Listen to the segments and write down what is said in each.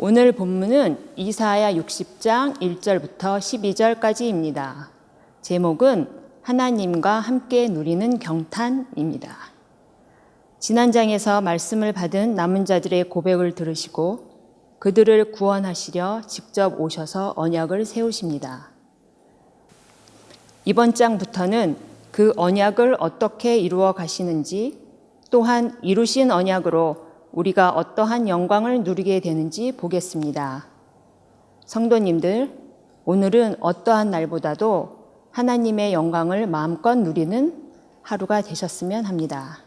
오늘 본문은 이사야 60장 1절부터 12절까지입니다. 제목은 하나님과 함께 누리는 경탄입니다. 지난 장에서 말씀을 받은 남은 자들의 고백을 들으시고 그들을 구원하시려 직접 오셔서 언약을 세우십니다. 이번 장부터는 그 언약을 어떻게 이루어 가시는지, 또한 이루신 언약으로 우리가 어떠한 영광을 누리게 되는지 보겠습니다. 성도님들, 오늘은 어떠한 날보다도 하나님의 영광을 마음껏 누리는 하루가 되셨으면 합니다.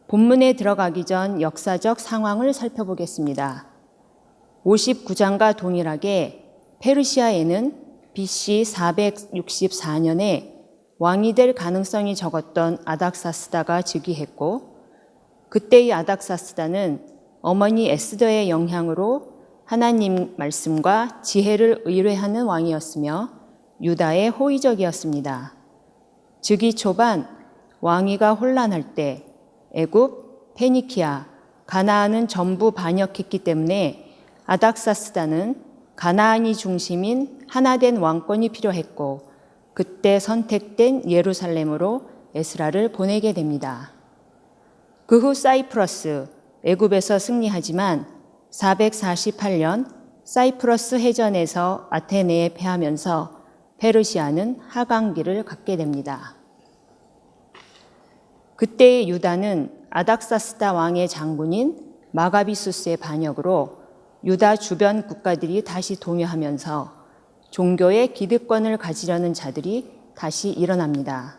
본문에 들어가기 전 역사적 상황을 살펴보겠습니다. 59장과 동일하게 페르시아에는 BC 464년에 왕이 될 가능성이 적었던 아닥사스다가 즉위했고, 그때의 아닥사스다는 어머니 에스더의 영향으로 하나님 말씀과 지혜를 의뢰하는 왕이었으며 유다의 호의적이었습니다. 즉위 초반 왕위가 혼란할 때 애굽, 페니키아, 가나안은 전부 반역했기 때문에 아닥사스다는 가나안이 중심인 하나된 왕권이 필요했고, 그때 선택된 예루살렘으로 에스라를 보내게 됩니다. 그 후 사이프러스, 애굽에서 승리하지만 448년 사이프러스 해전에서 아테네에 패하면서 페르시아는 하강기를 갖게 됩니다. 그때의 유다는 아닥사스다 왕의 장군인 마가비수스의 반역으로 유다 주변 국가들이 다시 동요하면서 종교의 기득권을 가지려는 자들이 다시 일어납니다.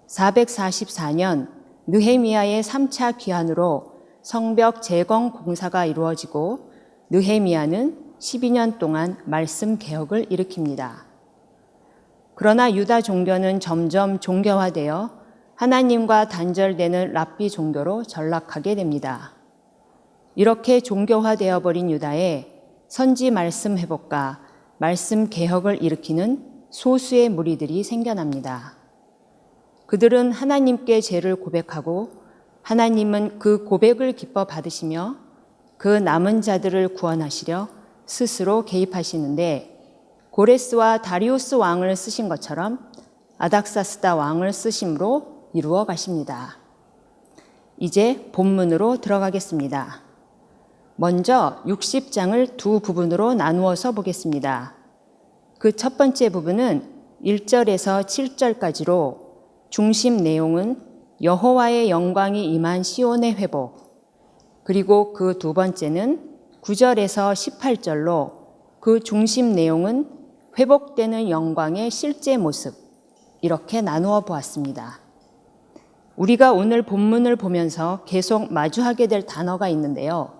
444년 느헤미야의 3차 귀환으로 성벽 재건 공사가 이루어지고 느헤미야는 12년 동안 말씀 개혁을 일으킵니다. 그러나 유다 종교는 점점 종교화되어 하나님과 단절되는 랍비 종교로 전락하게 됩니다. 이렇게 종교화되어 버린 유다에 선지 말씀 회복과 말씀 개혁을 일으키는 소수의 무리들이 생겨납니다. 그들은 하나님께 죄를 고백하고 하나님은 그 고백을 기뻐 받으시며 그 남은 자들을 구원하시려 스스로 개입하시는데, 고레스와 다리우스 왕을 쓰신 것처럼 아닥사스다 왕을 쓰심으로 이루어 가십니다. 이제 본문으로 들어가겠습니다. 먼저 60장을 두 부분으로 나누어서 보겠습니다. 그 첫 번째 부분은 1절에서 7절까지로 중심 내용은 여호와의 영광이 임한 시온의 회복, 그리고 그 두 번째는 9절에서 18절로 그 중심 내용은 회복되는 영광의 실제 모습, 이렇게 나누어 보았습니다. 우리가 오늘 본문을 보면서 계속 마주하게 될 단어가 있는데요.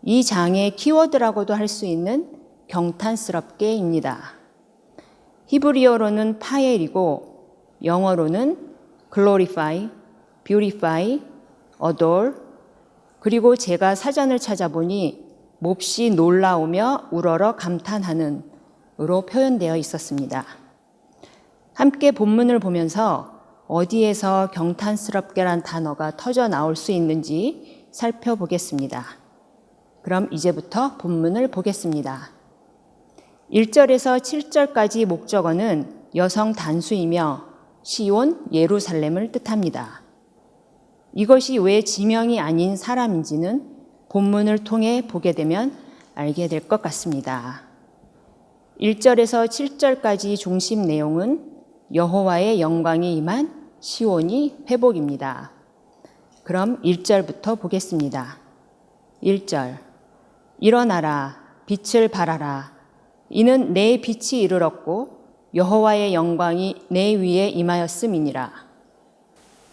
이 장의 키워드라고도 할 수 있는 경탄스럽게입니다. 히브리어로는 파엘이고 영어로는 glorify, beautify, adore, 그리고 제가 사전을 찾아보니 몹시 놀라우며 우러러 감탄하는 으로 표현되어 있었습니다. 함께 본문을 보면서 어디에서 경탄스럽게란 단어가 터져 나올 수 있는지 살펴보겠습니다. 그럼 이제부터 본문을 보겠습니다. 1절에서 7절까지 목적어는 여성 단수이며 시온, 예루살렘을 뜻합니다. 이것이 왜 지명이 아닌 사람인지는 본문을 통해 보게 되면 알게 될 것 같습니다. 1절에서 7절까지 중심 내용은 여호와의 영광이 임한 시온이 회복입니다. 그럼 1절부터 보겠습니다. 1절, 일어나라, 빛을 발하라. 이는 내 빛이 이르렀고 여호와의 영광이 내 위에 임하였음이니라.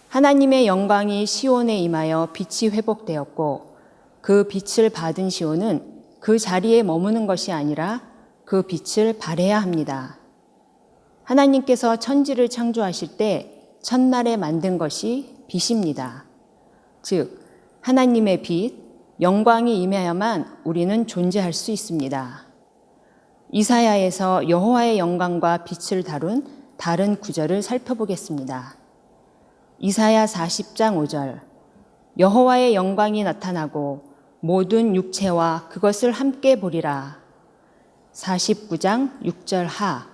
하나님의 영광이 시온에 임하여 빛이 회복되었고, 그 빛을 받은 시온은 그 자리에 머무는 것이 아니라 그 빛을 발해야 합니다. 하나님께서 천지를 창조하실 때 첫날에 만든 것이 빛입니다. 즉, 하나님의 빛, 영광이 임해야만 우리는 존재할 수 있습니다. 이사야에서 여호와의 영광과 빛을 다룬 다른 구절을 살펴보겠습니다. 이사야 40장 5절, 여호와의 영광이 나타나고 모든 육체와 그것을 함께 보리라. 49장 6절 하.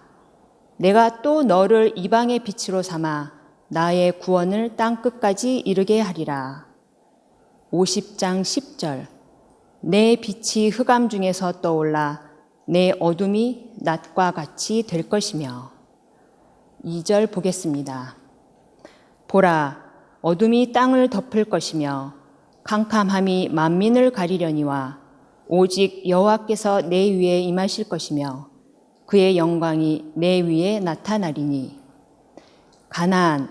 내가 또 너를 이방의 빛으로 삼아 나의 구원을 땅끝까지 이르게 하리라. 50장 10절. 내 빛이 흑암 중에서 떠올라 내 어둠이 낮과 같이 될 것이며. 2절 보겠습니다. 보라, 어둠이 땅을 덮을 것이며 캄캄함이 만민을 가리려니와 오직 여호와께서 내 위에 임하실 것이며 그의 영광이 내 위에 나타나리니. 가나안,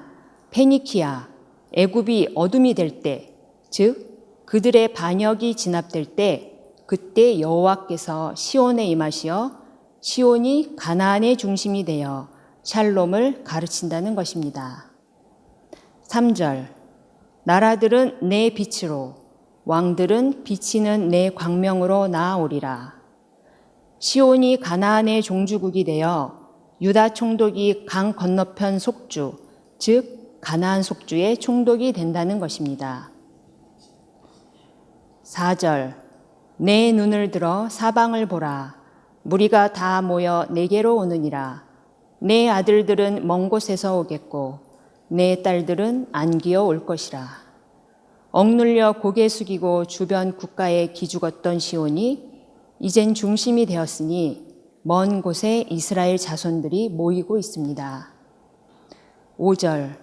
페니키아, 애굽이 어둠이 될 때, 즉 그들의 반역이 진압될 때, 그때 여호와께서 시온에 임하시어 시온이 가나안의 중심이 되어 샬롬을 가르친다는 것입니다. 3절. 나라들은 내 빛으로, 왕들은 비치는 내 광명으로 나아오리라. 시온이 가나안의 종주국이 되어 유다 총독이 강 건너편 속주, 즉 가나안 속주의 총독이 된다는 것입니다. 4절. 내 눈을 들어 사방을 보라. 무리가 다 모여 내게로 오느니라. 내 아들들은 먼 곳에서 오겠고 내 딸들은 안기어 올 것이라. 억눌려 고개 숙이고 주변 국가에 기죽었던 시온이 이젠 중심이 되었으니 먼 곳에 이스라엘 자손들이 모이고 있습니다. 5절.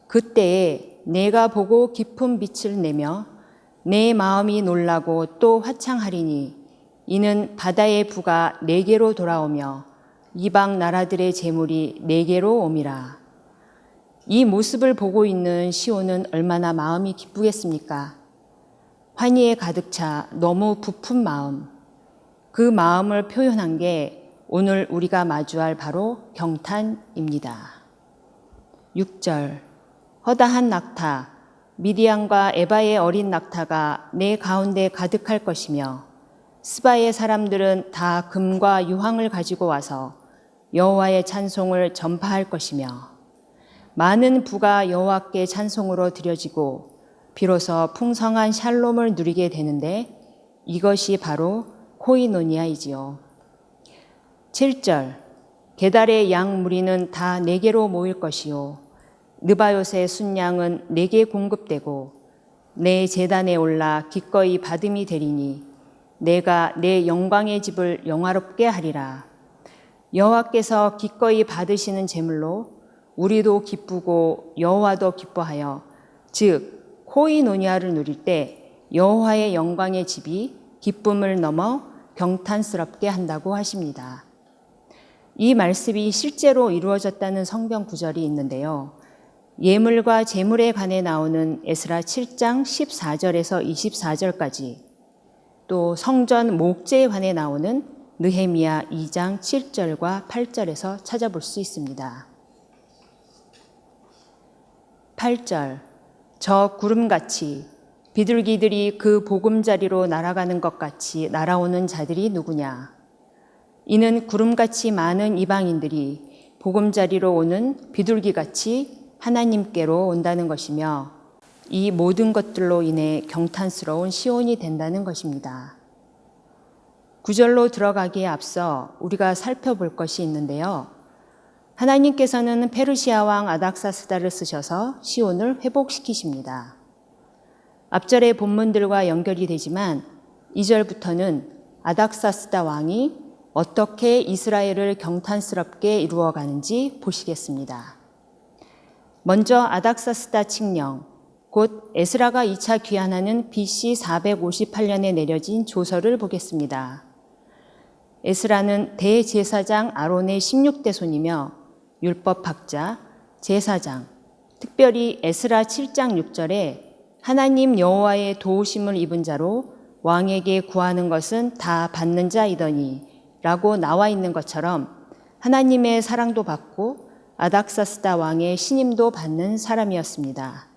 그때에 내가 보고 깊은 빛을 내며 내 마음이 놀라고 또 화창하리니 이는 바다의 부가 내게로 돌아오며 이방 나라들의 재물이 내게로 옴이라. 이 모습을 보고 있는 시온은 얼마나 마음이 기쁘겠습니까? 환희에 가득 차 너무 부푼 마음, 그 마음을 표현한 게 오늘 우리가 마주할 바로 경탄입니다. 6절. 허다한 낙타, 미디안과 에바의 어린 낙타가 내 가운데 가득할 것이며 스바의 사람들은 다 금과 유황을 가지고 와서 여호와의 찬송을 전파할 것이며 많은 부가 여호와께 찬송으로 드려지고 비로소 풍성한 샬롬을 누리게 되는데 이것이 바로 코이노니아이지요. 7절. 게달의 양 무리는 다 내게로 모일 것이요 느바요의 순양은 내게 공급되고 내 제단에 올라 기꺼이 받음이 되리니 내가 내 영광의 집을 영화롭게 하리라. 여호와께서 기꺼이 받으시는 제물로 우리도 기쁘고 여호와도 기뻐하여 즉 코이노니아를 누릴 때 여호와의 영광의 집이 기쁨을 넘어 경탄스럽게 한다고 하십니다. 이 말씀이 실제로 이루어졌다는 성경 구절이 있는데요. 예물과 제물에 관해 나오는 에스라 7장 14절에서 24절까지 또 성전 목재에 관해 나오는 느헤미야 2장 7절과 8절에서 찾아볼 수 있습니다. 8절. 저 구름같이 비둘기들이 그 보금자리로 날아가는 것 같이 날아오는 자들이 누구냐? 이는 구름같이 많은 이방인들이 보금자리로 오는 비둘기같이 하나님께로 온다는 것이며 이 모든 것들로 인해 경탄스러운 시온이 된다는 것입니다. 9절로 들어가기에 앞서 우리가 살펴볼 것이 있는데요. 하나님께서는 페르시아 왕 아닥사스다를 쓰셔서 시온을 회복시키십니다. 앞절의 본문들과 연결이 되지만 2절부터는 아닥사스다 왕이 어떻게 이스라엘을 경탄스럽게 이루어가는지 보시겠습니다. 먼저 아닥사스다 칙령, 곧 에스라가 2차 귀환하는 BC 458년에 내려진 조서를 보겠습니다. 에스라는 대제사장 아론의 16대 손이며 율법학자, 제사장, 특별히 에스라 7장 6절에 하나님 여호와의 도우심을 입은 자로 왕에게 구하는 것은 다 받는 자이더니 라고 나와 있는 것처럼 하나님의 사랑도 받고 아닥사스다 왕의 신임도 받는 사람이었습니다.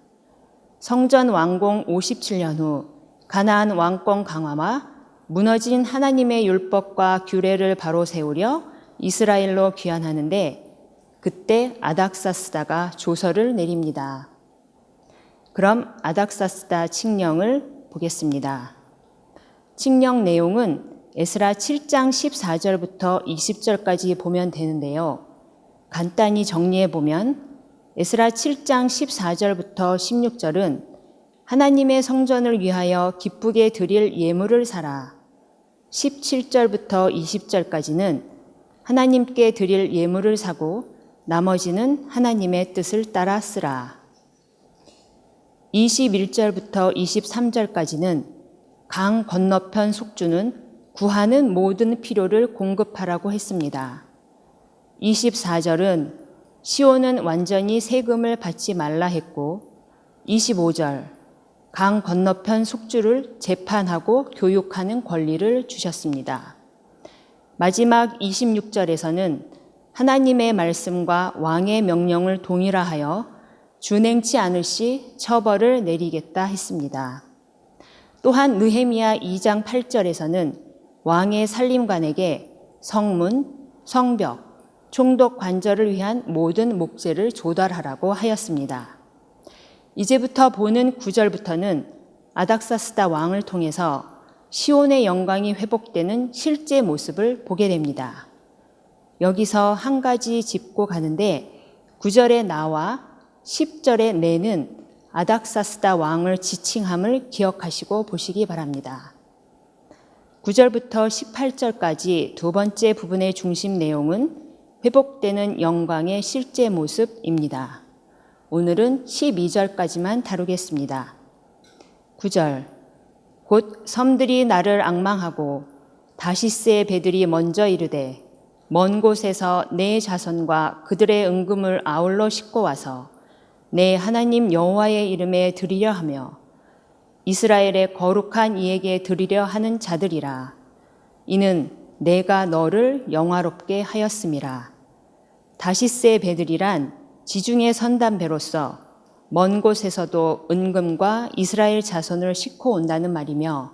성전 완공 57년 후 가나안 왕권 강화와 무너진 하나님의 율법과 규례를 바로 세우려 이스라엘로 귀환하는데 그때 아닥사스다가 조서를 내립니다. 그럼 아닥사스다 칙령을 보겠습니다. 칙령 내용은 에스라 7장 14절부터 20절까지 보면 되는데요. 간단히 정리해 보면 에스라 7장 14절부터 16절은 하나님의 성전을 위하여 기쁘게 드릴 예물을 사라. 17절부터 20절까지는 하나님께 드릴 예물을 사고 나머지는 하나님의 뜻을 따라 쓰라. 21절부터 23절까지는 강 건너편 속주는 구하는 모든 필요를 공급하라고 했습니다. 24절은 시온은 완전히 세금을 받지 말라 했고 25절 강 건너편 속주를 재판하고 교육하는 권리를 주셨습니다. 마지막 26절에서는 하나님의 말씀과 왕의 명령을 동일화하여 준행치 않을 시 처벌을 내리겠다 했습니다. 또한 느헤미야 2장 8절에서는 왕의 살림관에게 성문, 성벽, 총독 관절을 위한 모든 목재를 조달하라고 하였습니다. 이제부터 보는 9절부터는 아닥사스다 왕을 통해서 시온의 영광이 회복되는 실제 모습을 보게 됩니다. 여기서 한 가지 짚고 가는데 9절의 나와 10절의 내는 아닥사스다 왕을 지칭함을 기억하시고 보시기 바랍니다. 9절부터 18절까지 두 번째 부분의 중심 내용은 회복되는 영광의 실제 모습입니다. 오늘은 12절까지만 다루겠습니다. 9절 곧 섬들이 나를 앙망하고 다시스의 배들이 먼저 이르되 먼 곳에서 내 자손과 그들의 은금을 아울러 싣고 와서 내 하나님 여호와의 이름에 드리려 하며 이스라엘의 거룩한 이에게 드리려 하는 자들이라. 이는 내가 너를 영화롭게 하였음이라. 다시스의 배들이란 지중해 선단 배로서 먼 곳에서도 은금과 이스라엘 자손을 싣고 온다는 말이며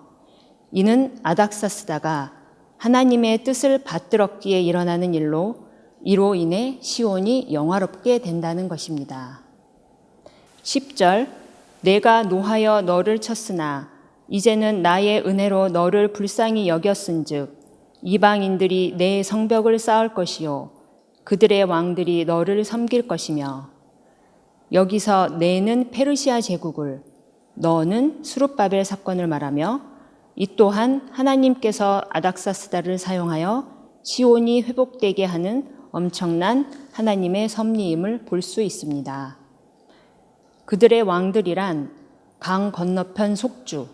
이는 아닥사스다가 하나님의 뜻을 받들었기에 일어나는 일로 이로 인해 시온이 영화롭게 된다는 것입니다. 10절 내가 노하여 너를 쳤으나 이제는 나의 은혜로 너를 불쌍히 여겼은즉 이방인들이 내 성벽을 쌓을 것이요 그들의 왕들이 너를 섬길 것이며 여기서 내는 페르시아 제국을 너는 스룹바벨 사건을 말하며 이 또한 하나님께서 아닥사스다를 사용하여 시온이 회복되게 하는 엄청난 하나님의 섭리임을 볼 수 있습니다. 그들의 왕들이란 강 건너편 속주,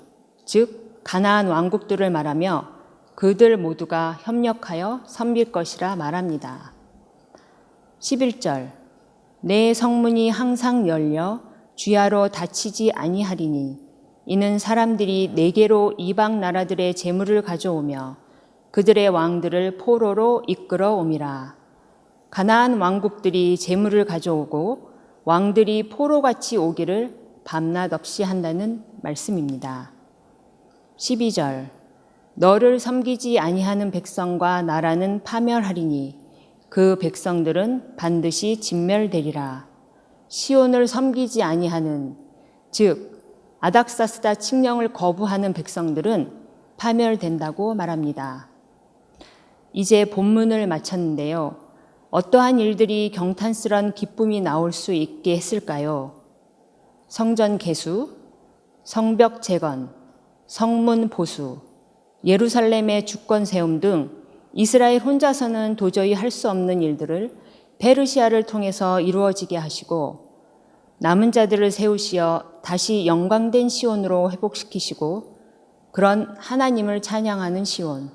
즉 가나안 왕국들을 말하며 그들 모두가 협력하여 섬길 것이라 말합니다. 11절 내 성문이 항상 열려 주야로 닫히지 아니하리니 이는 사람들이 내게로 이방 나라들의 재물을 가져오며 그들의 왕들을 포로로 이끌어 옴이라. 가나안 왕국들이 재물을 가져오고 왕들이 포로같이 오기를 밤낮 없이 한다는 말씀입니다. 12절 너를 섬기지 아니하는 백성과 나라는 파멸하리니 그 백성들은 반드시 진멸되리라. 시온을 섬기지 아니하는 즉 아닥사스다 칙령을 거부하는 백성들은 파멸된다고 말합니다. 이제 본문을 마쳤는데요. 어떠한 일들이 경탄스런 기쁨이 나올 수 있게 했을까요? 성전 개수, 성벽 재건, 성문 보수, 예루살렘의 주권 세움 등 이스라엘 혼자서는 도저히 할 수 없는 일들을 페르시아를 통해서 이루어지게 하시고 남은 자들을 세우시어 다시 영광된 시온으로 회복시키시고 그런 하나님을 찬양하는 시온.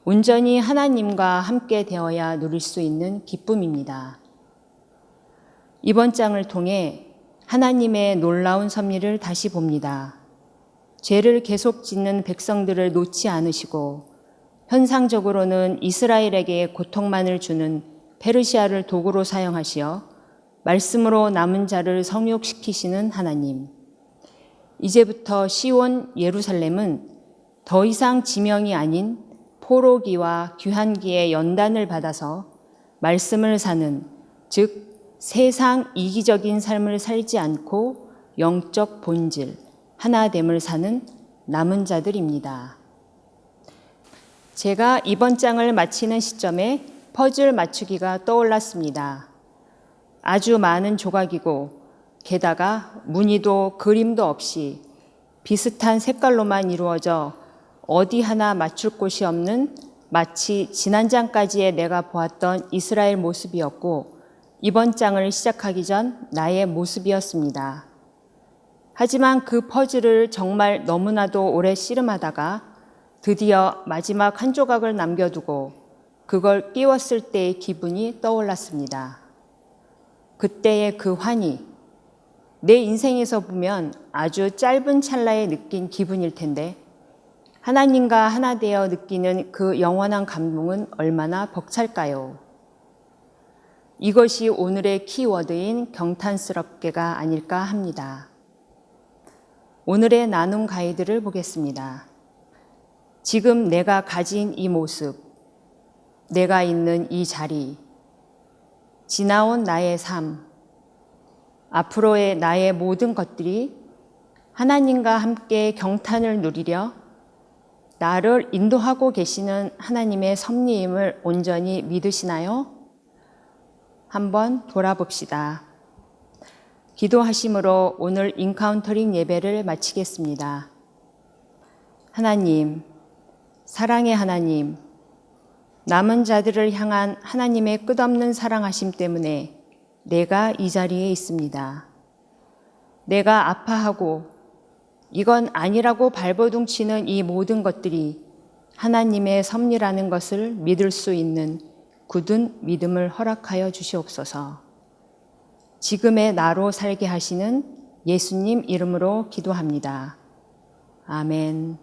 온전히 하나님과 함께 되어야 누릴 수 있는 기쁨입니다. 이번 장을 통해 하나님의 놀라운 섭리를 다시 봅니다. 죄를 계속 짓는 백성들을 놓지 않으시고 현상적으로는 이스라엘에게 고통만을 주는 페르시아를 도구로 사용하시어 말씀으로 남은 자를 성육시키시는 하나님. 이제부터 시온 예루살렘은 더 이상 지명이 아닌 포로기와 귀환기의 연단을 받아서 말씀을 사는, 즉 세상 이기적인 삶을 살지 않고 영적 본질, 하나됨을 사는 남은 자들입니다. 제가 이번 장을 마치는 시점에 퍼즐 맞추기가 떠올랐습니다. 아주 많은 조각이고 게다가 무늬도 그림도 없이 비슷한 색깔로만 이루어져 어디 하나 맞출 곳이 없는 마치 지난 장까지의 내가 보았던 이스라엘 모습이었고 이번 장을 시작하기 전 나의 모습이었습니다. 하지만 그 퍼즐을 정말 너무나도 오래 씨름하다가 드디어 마지막 한 조각을 남겨두고 그걸 끼웠을 때의 기분이 떠올랐습니다. 그때의 그 환희, 내 인생에서 보면 아주 짧은 찰나에 느낀 기분일 텐데 하나님과 하나 되어 느끼는 그 영원한 감동은 얼마나 벅찰까요? 이것이 오늘의 키워드인 경탄스럽게가 아닐까 합니다. 오늘의 나눔 가이드를 보겠습니다. 지금 내가 가진 이 모습, 내가 있는 이 자리, 지나온 나의 삶, 앞으로의 나의 모든 것들이 하나님과 함께 경탄을 누리려 나를 인도하고 계시는 하나님의 섭리임을 온전히 믿으시나요? 한번 돌아봅시다. 기도하심으로 오늘 인카운터링 예배를 마치겠습니다. 하나님, 사랑의 하나님, 남은 자들을 향한 하나님의 끝없는 사랑하심 때문에 내가 이 자리에 있습니다. 내가 아파하고 이건 아니라고 발버둥치는 이 모든 것들이 하나님의 섭리라는 것을 믿을 수 있는 굳은 믿음을 허락하여 주시옵소서. 지금의 나로 살게 하시는 예수님 이름으로 기도합니다. 아멘.